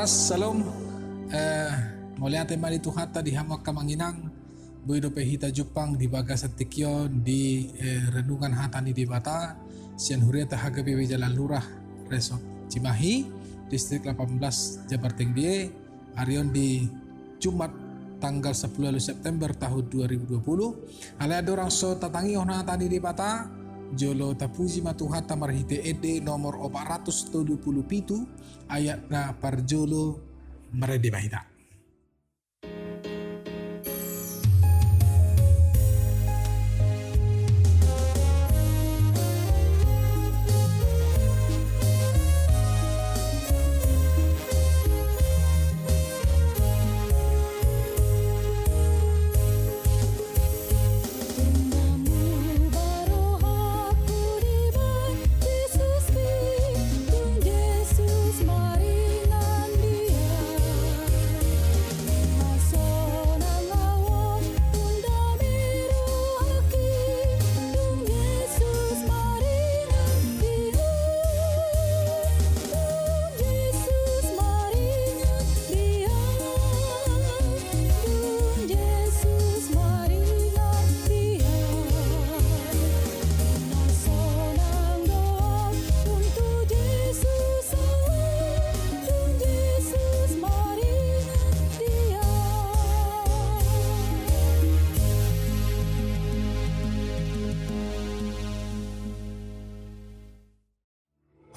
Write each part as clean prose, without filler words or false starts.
Salam. Mulia tema di Tuhata di hamak kamanginang Buido pehita Jepang di bagas tikyon di renungan hatani di bata sian huriata haga bewe jalan lurah resort Cimahi distrik 18 Jabar Tinggi Arion di Jumat tanggal 10 September tahun 2020 ala dorang so tatangi ona hatani di bata jolo tapuji matuhata marhite ede nomor 477 ayat na parjolo merede bahita.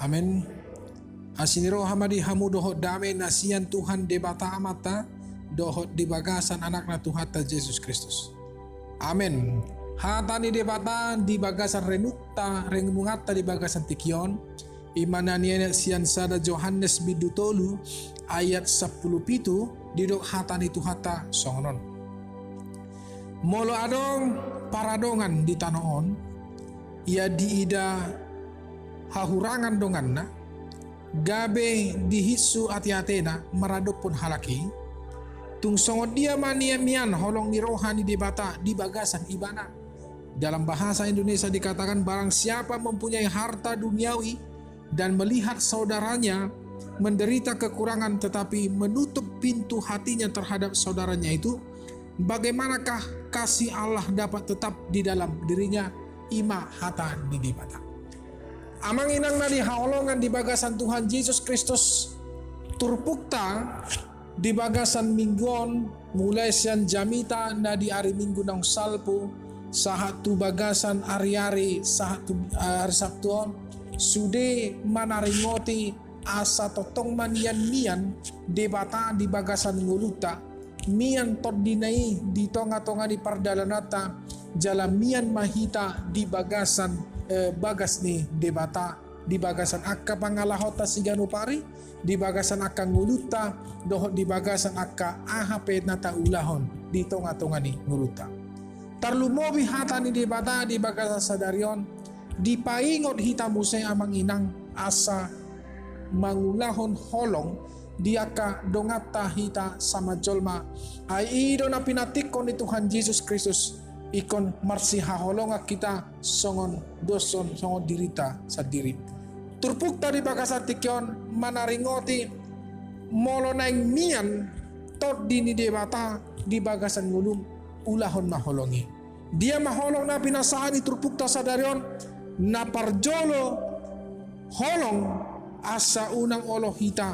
Amin. Asiniro hamadi hamu dohot dame nasian Tuhan debata amata dohot di bagasan anak na Tuhata Yesus Kristus. Amin. Hatani debata di bagasan renukta rengmungata di bagasan tikion imana niana sian sada Johannes bidutolu ayat 10 pitu didok hatani Tuhata songonon. Molo adong paradongan di tanoon ia diida hahurangan donganna gabe dihisu ati-atena maradok pun halaki tung songot dia mania mian holong ni rohani debata di bagasan ibana. Dalam bahasa Indonesia dikatakan barang siapa mempunyai harta duniawi dan melihat saudaranya menderita kekurangan tetapi menutup pintu hatinya terhadap saudaranya itu, bagaimanakah kasih Allah dapat tetap di dalam dirinya? Ima hata di debata. Amang inang na di haolongan di bagasan Tuhan Yesus Kristus turpukta di bagasan mingguon mulai sian jamita na di hari minggu nang salpo sahatu bagasan ari-ari sahatu hari Sabtuon sude manaringoti asa totong manian mian debata di bagasan nguluta mian tot dinai di tonga-tonga di pardalanata jalan mian mahita di bagasan bagas ni debata di bagasan akka pangalahota sigano pari di bagasan akka nguluta dohot di bagasan akka ahapet nata ulahon di tonga-tonga ni nguluta tarlumobi hata ni debata di bagasan sadarion di paingot hita musay amang inang asa mangulahon holong di akka dongata hita sama jolma ay ido na pinatikon ni Tuhan Yesus Kristus ikon marsi haholonga kita songon doson songon dirita sa diri. Turpukta di bagasan tikyon manaringoti molo naing mian tot dini debata di bagasan ngulum ulahon maholongi. Dia maholong na pinasahan ni turpukta sa darion na parjolo holong asa unang olo hita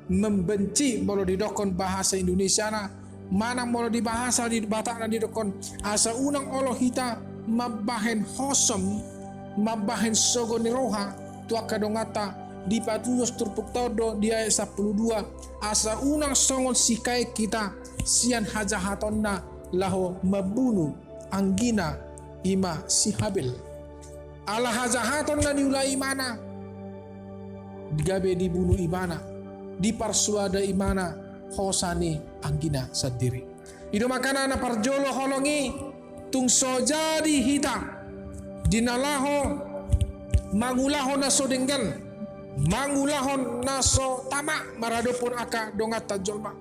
membenci bolo didokon bahasa Indonesia na manang molo di bahasa di bata na didokon asa unang olo hita mabahen hosom mabahen sogo ni roha tua kadongata di patulos turpukta do dia 12 asa unang songon sikai kita sian hajahaton na laho mabunuh anggina ima si Habil ala hajahaton na niulai mana gabe dibunuh imana di parsuada imana hosani anggina sadiri. Ido makana na parjolo holongi tung so jadi hita dinalaho mangulahon na so denggan mangulahon na so tama maradopon aka dongat tajolma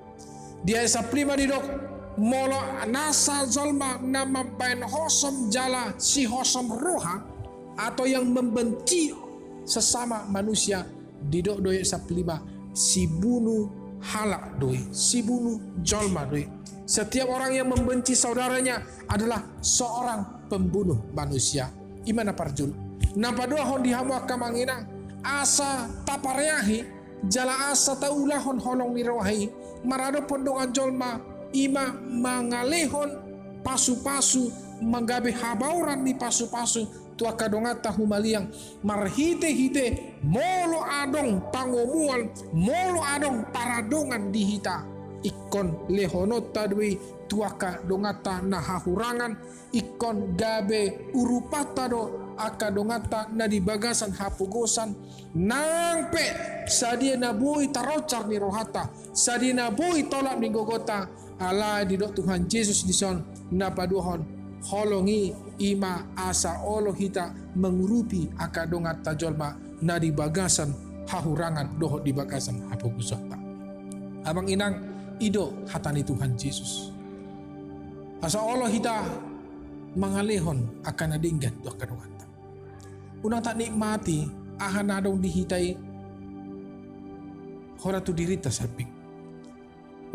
dia sa prima didok molo nasa zolma na mabain hosom jala si hosom roha atau yang membenci sesama manusia didok doye sa prima si bunuh halak doi, si bunuh jolma doi. Setiap orang yang membenci saudaranya adalah seorang pembunuh manusia. Imana parjul. Napa doa hon dihamu akamanginang asa tapareahi jala asa taulahon holong nirohi marado pondongan jolma ima mangalehon pasu-pasu manggabe habauran ni pasu-pasu tua kadongata humaliang marhite-hite molo adong pangomuan molo adong paradongan dihita ikon lehonot tadwi tuaka dongata na hahurangan ikon gabe urupata do aka dongata na di bagasan hapugosan nangpe sadia na bui tarocar ni rohata sadia na bui tolak ni gogota ala di dok Tuhan Yesus dison na paduhon holongi ima asa olo hita mengurupi aka dongata jolma na di bagasan hahurangan dohot di bagasan hapugosota. Abang inang ido hatani Tuhan Yesus. Asa Allah hita mangalehon akan adinggan do kadongata. Unang tak nikmati ahan adong dihitai hora tu dirita saping.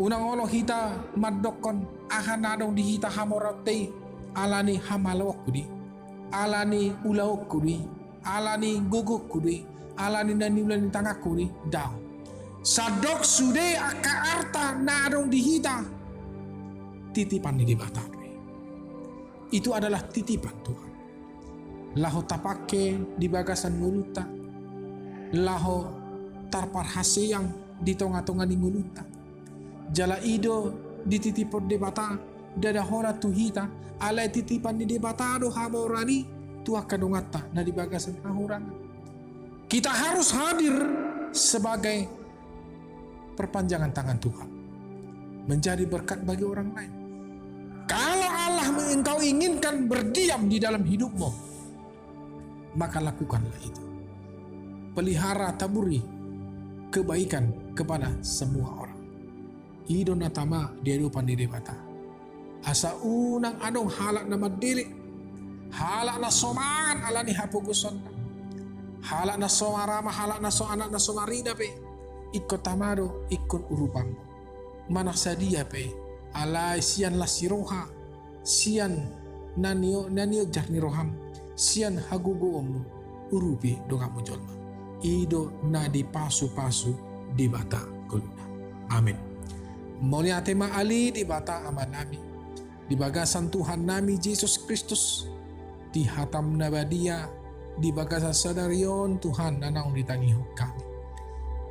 Unang Allah hita madokon ahan adong dihita hamorate alani hamalawak kudi. Alani ulawak kudi. Alani guguk kudi. Alani naniulan tangak kudi. Daw. Sadok sude aka arta nadong dihita titipan ni dibata. Itu adalah titipan Tuhan. Laho tapake di bagasan nguluta, laho tarpar haseyang di tonga-tonga ni nguluta, jala ido di titipon debata dada hora tuhita alai titipan ni debata do hamorani tua kadongata na di bagasan hahurangan. Kita harus hadir sebagai perpanjangan tangan Tuhan, menjadi berkat bagi orang lain. Kalau Allah engkau inginkan berdiam di dalam hidupmu, maka lakukanlah itu. Pelihara taburi kebaikan kepada semua orang. Ido natama dia dupan di debata. Asa unang adong halak nama dili, halak na somangan alani hapuguson, halak na somarama, halak na so anak na somarida pe. Ikut tamado, ikut urupam. Mana sadia pe, alai sian la siroha, sian nanio jarni roham, sian hagugo omu, urupi dongamu jolma. Ido na di pasu-pasu di bata kuluna. Amin. Mulia tema ali di bata aman nami, di bagasan Tuhan nami Yesus Kristus, di hatam nabadia, di bagasan sadarion Tuhan nanang ditangiho kami.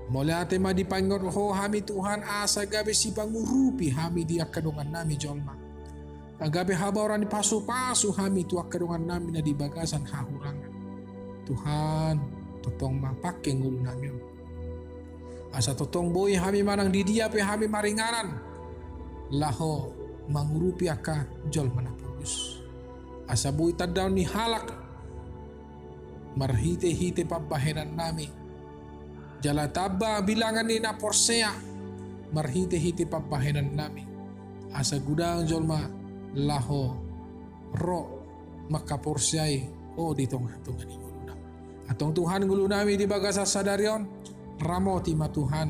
Mula tema di pangorho hami Tuhan asa gabe si pangurupi hami di akadongan nami jolma. Agabe habaran di pasu-pasu hami tu akadongan nami na di bagasan hahurangan. Tuhan totong mapake ngulu nami. Asa totong boy hami manang di dia pe hami maringaran. Laho mangurupi aka jolma na pugus. Asa boy tadaw ni halak. Marhite-hite pabahenan nami. Jala taba bilangan ni na porsea marhite-hite pabahenan nami asa gudang jolma laho ro maka porsiai o di tongah-tongah ni nguluna atong Tuhan ngulu nami di bagasa sadarion ramoti ma Tuhan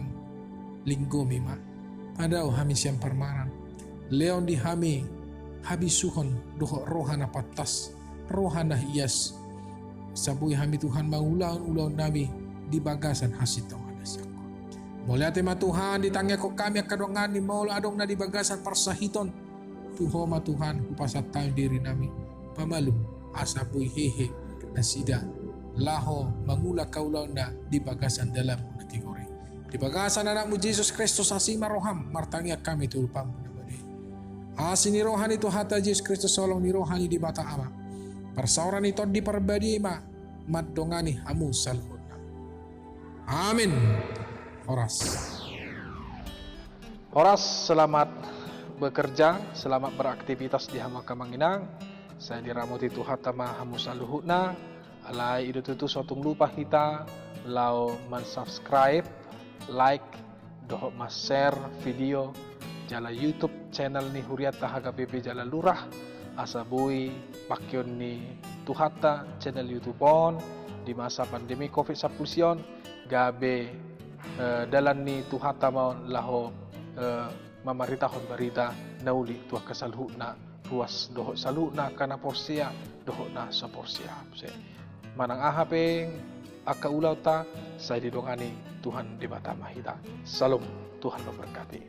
linggo mima padao hami siyang parmaran leon di hami habisuhon doho rohana patas rohana hias sabui hami Tuhan mangulang-ulang nami di bagasan hasitong anasyako. Mula tema Tuhan ditangya ko kami akadongan ni maul adong na di bagasan parsahiton. Tuho ma Tuhan kupasat tayo diri nami pamalum asa buy hehe na sida laho mangula kaulaw na di bagasan dalam na tigore. Di bagasan anakmu Jesus Kristus asima roham martangya kami tulpang na badai. Asin ni rohani tu hata Jesus Kristus solong ni rohani di bata ama. Persauran ito di perbadi ma madongani hamu salhun. Amin. Horas, selamat bekerja, selamat beraktivitas di Hama Kamanginang. Saya diramuti Tuhan tama hamu saluhutna. Alai idu tutu sotung lupa kita lau subscribe, like, dohok mas share video jala YouTube channel ni Huriat Tahaga BP jala lurah asabui pakyon ni Tuhata channel YouTube on di masa pandemi COVID-19 gabe dalan ni Tuhan tama laho mamaritahon barita nauli tuah kasalhu na ruas doho salu na kana porsia doho na sa porsia. Manang ahapeng akaulaw ta sa didongani Tuhan di bata mahita. Salam, Tuhan memberkati.